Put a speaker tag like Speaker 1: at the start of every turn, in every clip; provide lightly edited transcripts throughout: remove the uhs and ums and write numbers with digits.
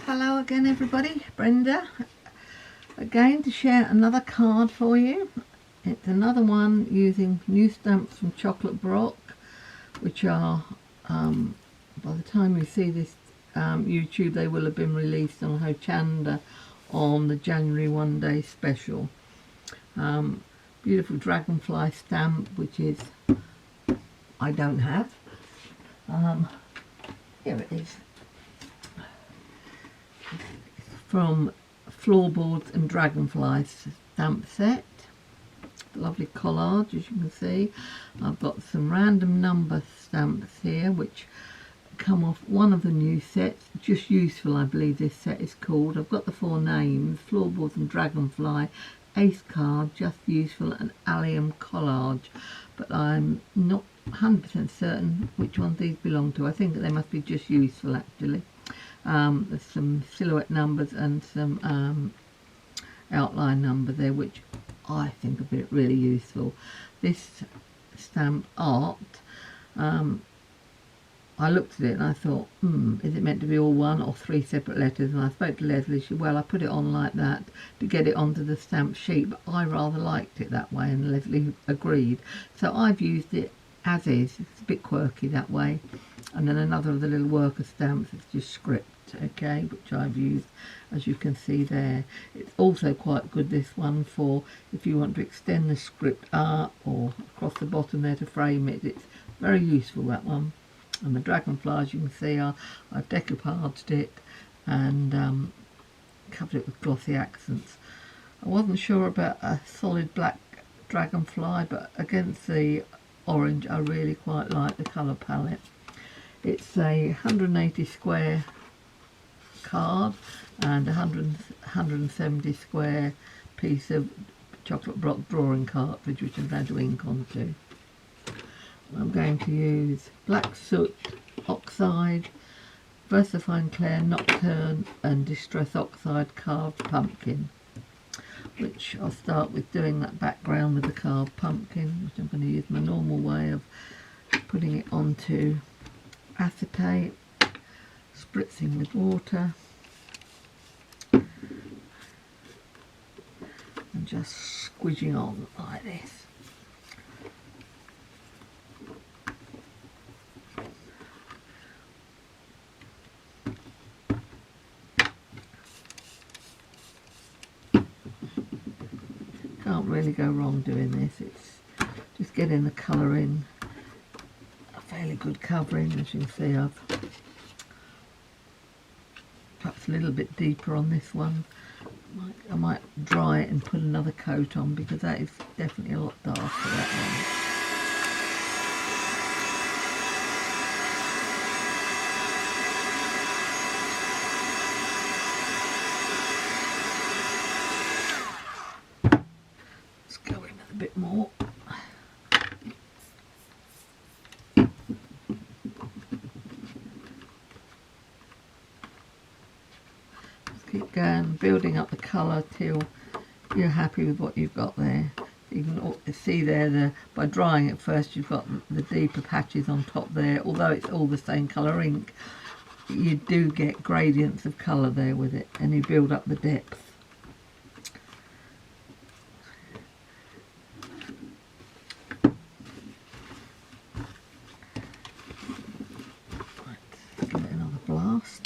Speaker 1: Hello again everybody, Brenda again to share another card for you. It's another one using new stamps from Chocolate Brock, which are by the time you see this YouTube, they will have been released on Hochanda on the January 1-day special. Beautiful Dragonfly stamp, which is I don't have. Here it is, from Floorboards and Dragonflies stamp set. Lovely collage, as you can see. I've got some random number stamps here which come off one of the new sets, Just Useful I believe this set is called. I've got the four names, Floorboards and Dragonfly, Ace Card, Just Useful and Allium Collage, but I'm not 100% certain which ones these belong to. I think that they must be Just Useful actually. There's some silhouette numbers and some outline number there, which I think are really useful. This stamp art, I looked at it and I thought, is it meant to be all one or three separate letters? And I spoke to Leslie. She said, well, I put it on like that to get it onto the stamp sheet, but I rather liked it that way, and Leslie agreed. So I've used it as is. It's a bit quirky that way. And then another of the little worker stamps, it's just script, okay, which I've used, as you can see there. It's also quite good, this one, for if you want to extend the script up or across the bottom there to frame it. It's very useful, that one. And the Dragonfly, as you can see, I've decoupaged it and covered it with glossy accents. I wasn't sure about a solid black Dragonfly, but against the orange I really quite like the colour palette. It's a 180 square card and 170 square piece of Chocolate Brock drawing cartridge, which I'm going to ink onto. I'm going to use Black Soot, Oxide, VersaFine Clair Nocturne and Distress Oxide Carved Pumpkin, which I'll start with doing that background with the carved pumpkin, which I'm going to use my normal way of putting it onto acetate, spritzing with water and just squidging on like this. Can't really go wrong doing this. It's just getting the colour in. A fairly good covering, as you can see. I've perhaps a little bit deeper on this one. I might dry it and put another coat on, because that is definitely a lot darker, that one. Bit more. Just keep going, building up the colour till you're happy with what you've got there. You can see there, by drying it first, you've got the deeper patches on top there. Although it's all the same colour ink, you do get gradients of colour there with it, and you build up the depth. Blast.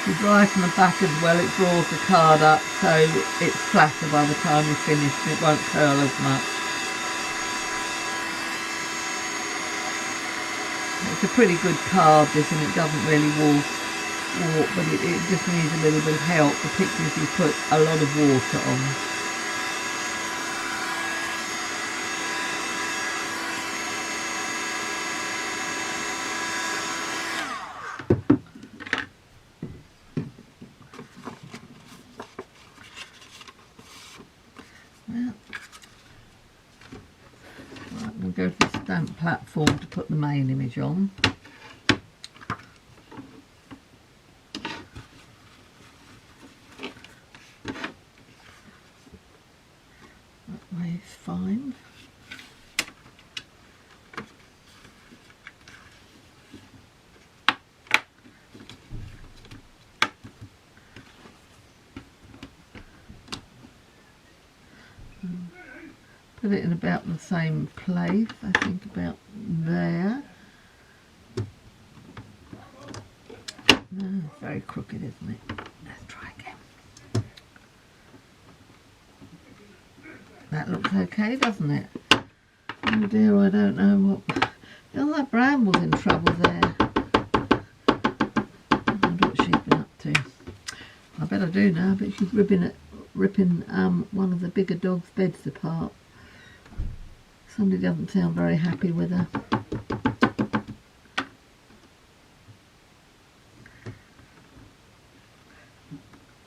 Speaker 1: If you dry from the back as well, it draws the card up so it's flatter by the time you finish and it won't curl as much. It's a pretty good card, this, and it doesn't really warp, but it just needs a little bit of help, particularly if you put a lot of water on. We'll go to the stamp platform to put the main image on. That way is fine. Put it in about the same place, I think about there. No, it's very crooked, isn't it? Let's try again. That looks okay, doesn't it? Oh dear, I don't know what... Oh, that Bramble's in trouble there. I wonder what she's been up to. I bet I do now, but she's ripping one of the bigger dog's beds apart. Somebody doesn't sound very happy with her.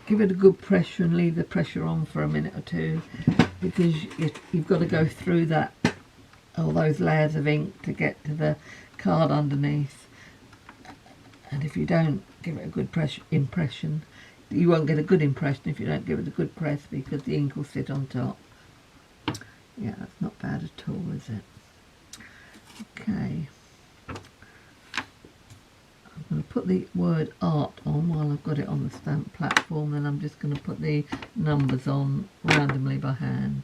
Speaker 1: Give it a good pressure and leave the pressure on for a minute or two, because you've got to go through all those layers of ink to get to the card underneath. And if you don't give it a good impression, you won't get a good impression if you don't give it a good press, because the ink will sit on top. Yeah, that's not bad at all, is it? Okay. I'm going to put the word art on while I've got it on the stamp platform, then I'm just going to put the numbers on randomly by hand.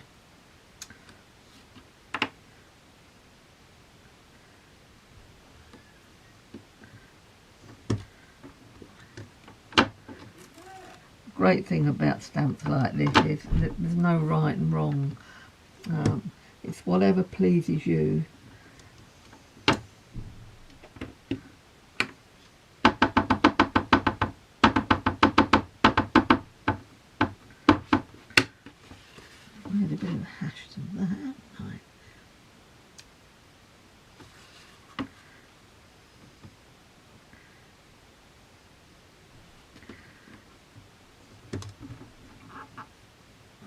Speaker 1: Great thing about stamps like this is that there's no right and wrong. It's whatever pleases you. I had a bit of a hash to that, haven't I?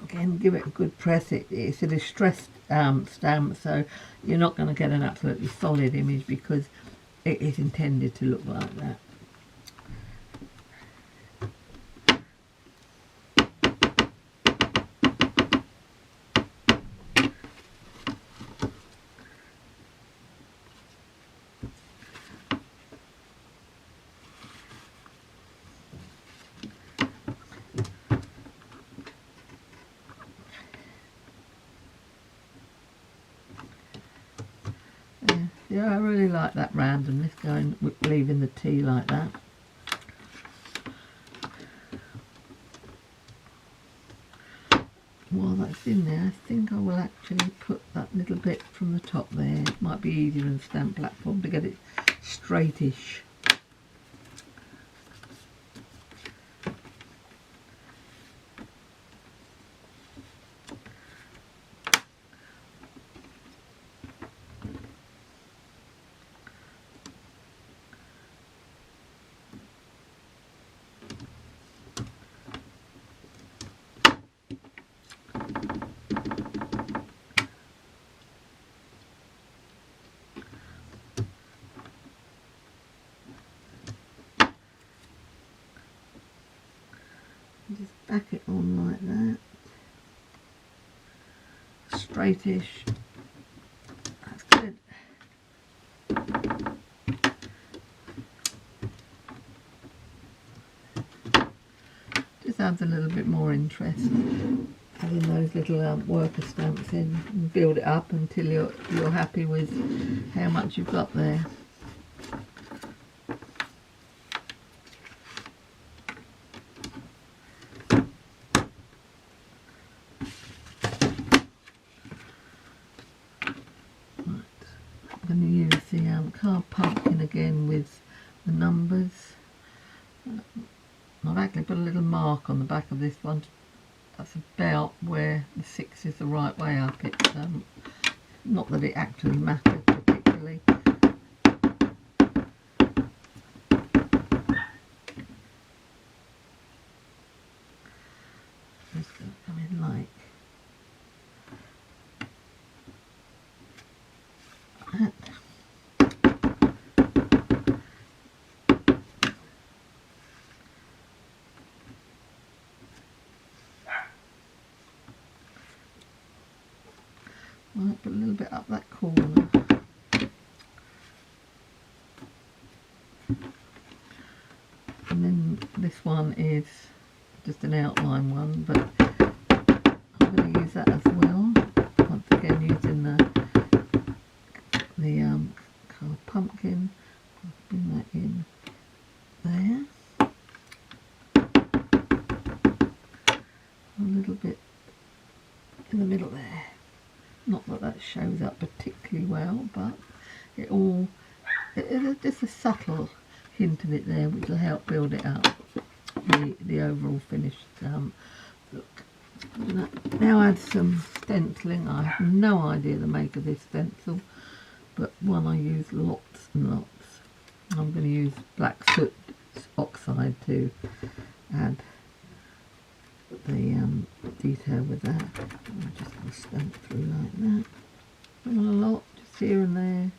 Speaker 1: Again, give it a good press. It's a distressed stamp, so you're not going to get an absolutely solid image because it is intended to look like that. Yeah, I really like that randomness, leaving the T like that. While that's in there, I think I will actually put that little bit from the top there. It might be easier in the stamp platform to get it straightish. Just back it on like that, straightish. That's good. Just adds a little bit more interest, having those little worker stamps in, and build it up until you're happy with how much you've got there. I'm going to use the card pumpkin again with the numbers. I've actually put a little mark on the back of this one. That's about where the 6 is the right way up. It's not that it actually matters particularly. Just going to come in like that. Might put a little bit up that corner. And then this one is just an outline one, but I'm going to use that as well. Once again, that that shows up particularly well, but it's just a subtle hint of it there, which will help build it up, the overall finished look. Now add some stenciling. I have no idea the make of this stencil, but one I use lots and lots. I'm going to use black soot oxide to add the detail with that. I'm just going to stamp through like that. Not a lot, just here and there.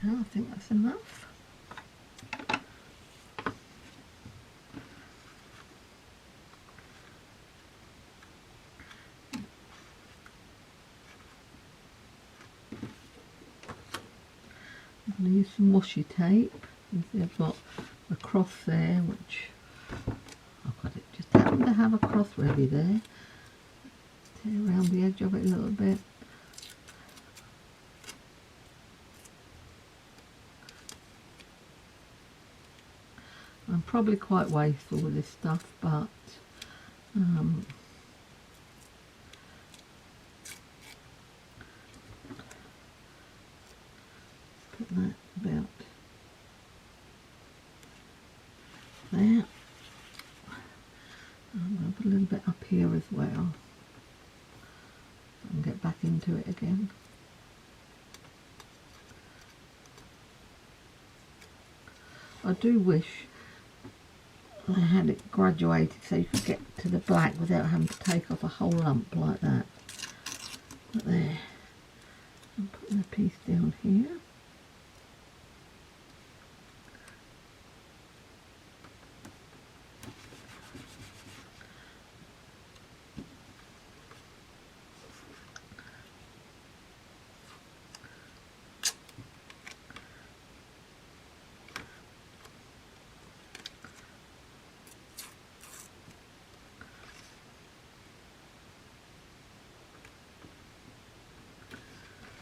Speaker 1: I think that's enough. I'm going to use some washi tape. You see I've got a cross there, which I've got it, just happen to have a cross ready there. Tear around the edge of it a little bit. I'm probably quite wasteful with this stuff, but put that about there. I'm going to put a little bit up here as well and get back into it again. I do wish I had it graduated so you could get to the black without having to take off a whole lump like that. But there, I'm putting a piece down here.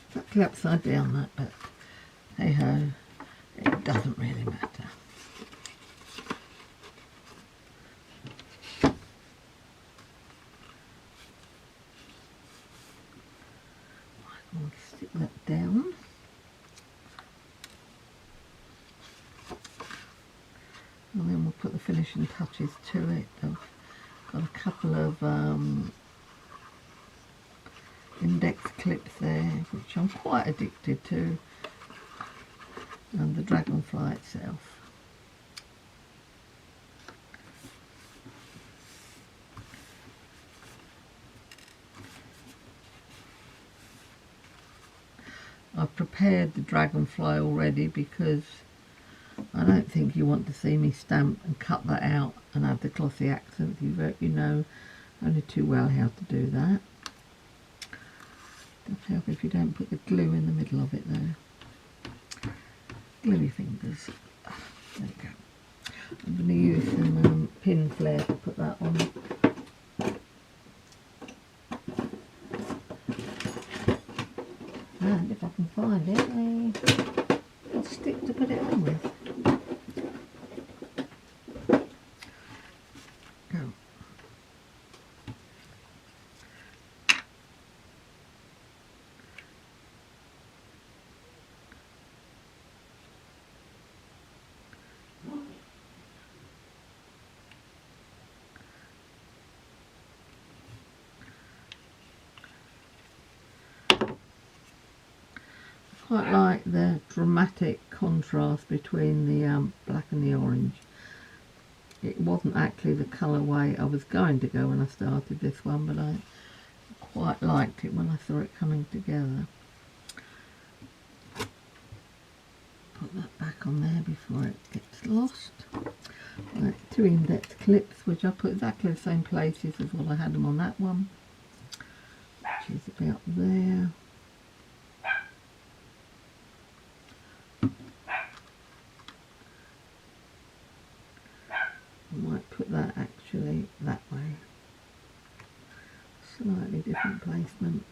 Speaker 1: Exactly upside down that, but hey ho, it doesn't really matter. I'm going to stick that down. And then we'll put the finishing touches to it. I've got a couple of index clips there, which I'm quite addicted to, and the Dragonfly itself. I've prepared the Dragonfly already because I don't think you want to see me stamp and cut that out and add the glossy accents. You know only too well how to do that. Does help if you don't put the glue in the middle of it though. Gluey fingers. There we go. I'm going to use some pin flare to put that on. And if I can find it, a stick to put it on with. Go. Quite like the dramatic contrast between the black and the orange. It wasn't actually the colourway I was going to go when I started this one, but I quite liked it when I saw it coming together. Put that back on there before it gets lost. Right, 2 index clips, which I put exactly the same places as what I had them on that one, which is about there. I might put that actually that way, slightly different placement.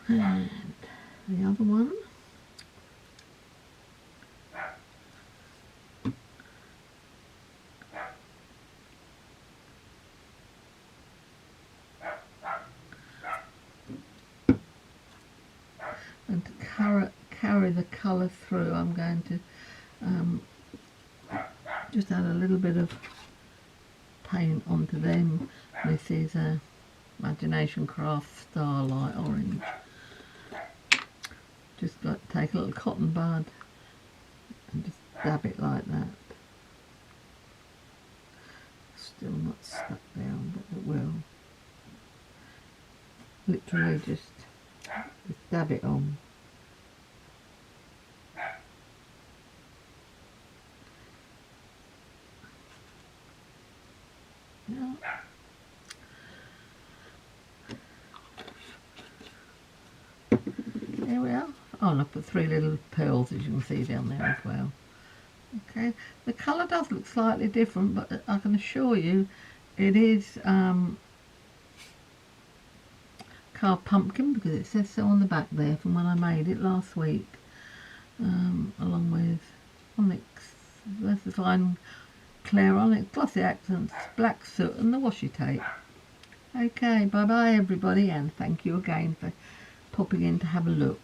Speaker 1: And the other one. And to carry the colour through, I'm going to just add a little bit of paint onto them. This is a Imagination Craft Starlight Orange. Just got to take a little cotton bud and just dab it like that. Still not stuck down, but it will. Literally just dab it on. Yeah. There we are. Oh, and I put 3 little pearls, as you can see down there as well. Okay, the colour does look slightly different, but I can assure you it is carved pumpkin, because it says so on the back there from when I made it last week, along with onyx, Versafine Clear Onyx, glossy accents, black soot and the washi tape. Okay, bye bye everybody, and thank you again for popping in to have a look.